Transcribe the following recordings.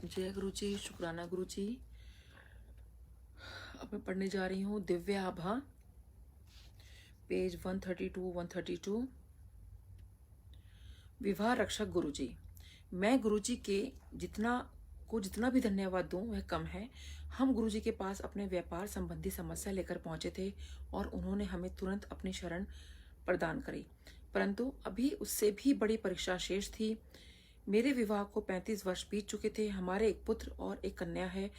जय गुरु जी, शुक्राना गुरु जी। अब मैं पढ़ने जा रही हूँ दिव्य आभा, पेज 132। विवाह रक्षक गुरु जी। मैं गुरु जी के जितना भी धन्यवाद दूं वह कम है। हम गुरु जी के पास अपने व्यापार संबंधी समस्या लेकर पहुंचे थे और उन्होंने हमें तुरंत अपनी शरण प्रदान करी, परंतु अभी उससे भी बड़ी परीक्षा शेष थी। मेरे विवाह को 35 वर्ष बीत चुके थे। हमारे एक पुत्र और एक कन्या है,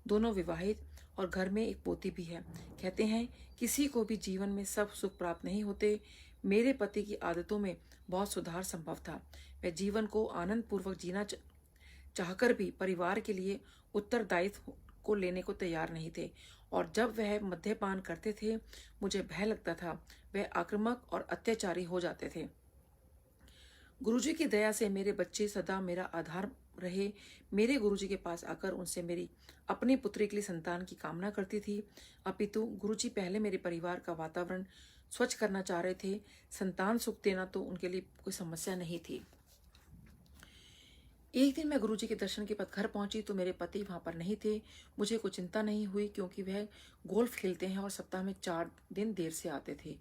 दोनों विवाहित, और घर में एक पोती भी है। कहते हैं किसी को भी जीवन में सब सुख प्राप्त नहीं होते। मेरे पति की आदतों में बहुत सुधार संभव था। वह जीवन को आनंद पूर्वक जीना चाहकर भी परिवार के लिए उत्तरदायित्व को लेने को तैयार नहीं थे, और जब वह मद्यपान करते थे मुझे भय लगता था वह आक्रामक और अत्याचारी हो जाते थे। गुरुजी की दया से मेरे बच्चे सदा मेरा आधार रहे। मेरे गुरुजी के पास आकर उनसे मेरी अपनी पुत्री के लिए संतान की कामना करती थी, अपितु गुरुजी पहले मेरे परिवार का वातावरण स्वच्छ करना चाह रहे थे। संतान सुख देना तो उनके लिए कोई समस्या नहीं थी। एक दिन मैं गुरुजी के दर्शन के बाद घर पहुंची तो मेरे पति वहां पर नहीं थे। मुझे कोई चिंता नहीं हुई क्योंकि वह गोल्फ खेलते हैं और सप्ताह में 4 दिन देर से आते थे।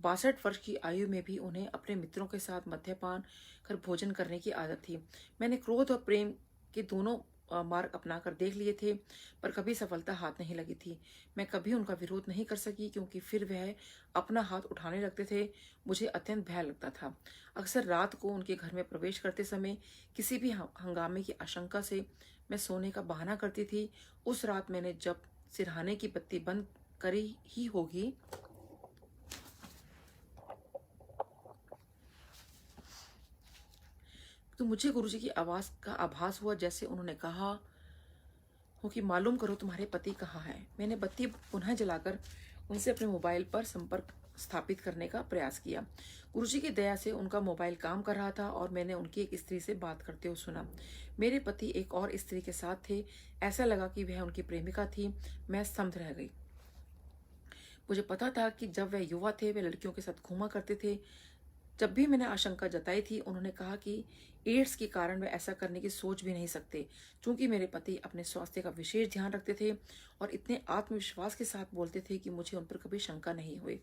62 वर्ष की आयु में भी उन्हें अपने मित्रों के साथ मद्यपान कर भोजन करने की आदत थी। मैंने क्रोध और प्रेम के दोनों मार्ग अपना कर देख लिए थे, पर कभी सफलता हाथ नहीं लगी थी। मैं कभी उनका विरोध नहीं कर सकी क्योंकि फिर वह अपना हाथ उठाने लगते थे। मुझे अत्यंत भय लगता था। अक्सर रात को उनके घर में प्रवेश करते समय किसी भी हंगामे की आशंका से मैं सोने का बहाना करती थी। उस रात मैंने जब सिरहाने की बत्ती बंद करी ही होगी तो मुझे गुरुजी की आवाज का आभास हुआ, जैसे उन्होंने कहा हो कि मालूम करो तुम्हारे पति कहाँ हैं। मैंने बत्ती पुनः जलाकर उनसे अपने मोबाइल पर संपर्क स्थापित करने का प्रयास किया। गुरुजी की दया से उनका मोबाइल काम कर रहा था और मैंने उनकी एक स्त्री से बात करते हुए सुना। मेरे पति एक और स्त्री के साथ थे। ऐसा लगा कि वह उनकी प्रेमिका थी। मैं स्तब्ध रह गई। मुझे पता था कि जब वह युवा थे वे लड़कियों के साथ घूमा करते थे। जब भी मैंने आशंका जताई थी उन्होंने कहा कि एड्स के कारण वे ऐसा करने की सोच भी नहीं सकते। चूंकि मेरे पति अपने स्वास्थ्य का विशेष ध्यान रखते थे और इतने आत्मविश्वास के साथ बोलते थे कि मुझे उन पर कभी शंका नहीं हुई।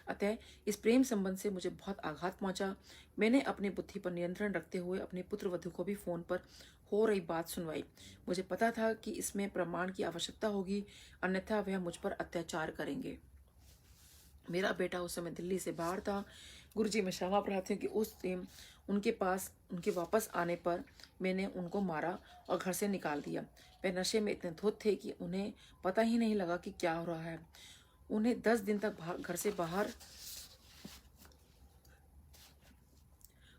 अतः इस प्रेम संबंध से मुझे बहुत आघात पहुंचा। मैंने अपनी बुद्धि पर नियंत्रण रखते हुए अपने पुत्र वधू को भी फोन पर हो रही बात सुनवाई। मुझे पता था कि इसमें प्रमाण की आवश्यकता होगी, अन्यथा वह मुझ पर अत्याचार करेंगे। मेरा बेटा उस समय दिल्ली से बाहर था। गुरुजी मैं क्षमा प्रार्थी हूँ कि उस दिन उनके वापस आने पर मैंने उनको मारा और घर से निकाल दिया। वे नशे में इतने धुत थे कि उन्हें पता ही नहीं लगा कि क्या हो रहा है। उन्हें 10 दिन तक घर से बाहर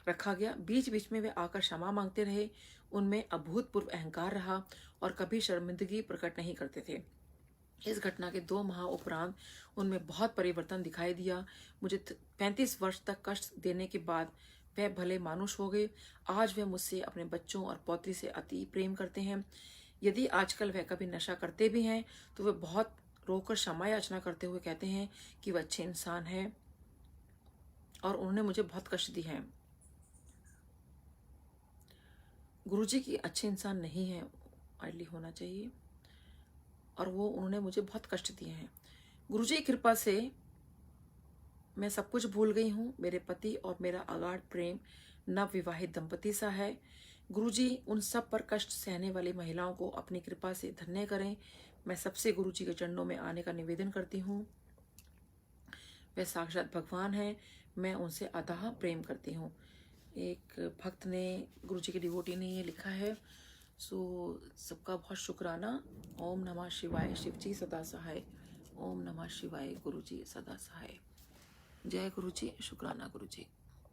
रखा गया। बीच बीच में वे आकर क्षमा मांगते रहे। उनमें अभूतपूर्व अहंकार रहा और कभी शर्मिंदगी प्रकट नहीं करते थे। इस घटना के 2 माह उपरांत उनमें बहुत परिवर्तन दिखाई दिया। मुझे 35 वर्ष तक कष्ट देने के बाद वह भले मानुष हो गए। आज वह मुझसे अपने बच्चों और पौत्री से अति प्रेम करते हैं। यदि आजकल वह कभी नशा करते भी हैं तो वे बहुत रोकर क्षमा याचना करते हुए कहते हैं कि वह अच्छे इंसान है और उन्होंने मुझे बहुत कष्ट दी है। गुरुजी की अच्छे इंसान नहीं है, आइडली होना चाहिए, और वो उन्होंने मुझे बहुत कष्ट दिए हैं। गुरुजी की कृपा से मैं सब कुछ भूल गई हूँ। मेरे पति और मेरा अगाध प्रेम नव विवाहित दंपति सा है। गुरुजी उन सब पर कष्ट सहने वाली महिलाओं को अपनी कृपा से धन्य करें। मैं सबसे गुरुजी के चरणों में आने का निवेदन करती हूँ। वे साक्षात भगवान हैं। मैं उनसे अथाह प्रेम करती हूँ। एक भक्त ने, गुरुजी के डिवोटी ने ये लिखा है। सो सबका बहुत शुक्राना। ओम नमः शिवाय। शिव जी सदा सहाय। ओम नमः शिवाय। गुरु जी सदा सहाय। जय गुरु जी। शुक्राना गुरु जी।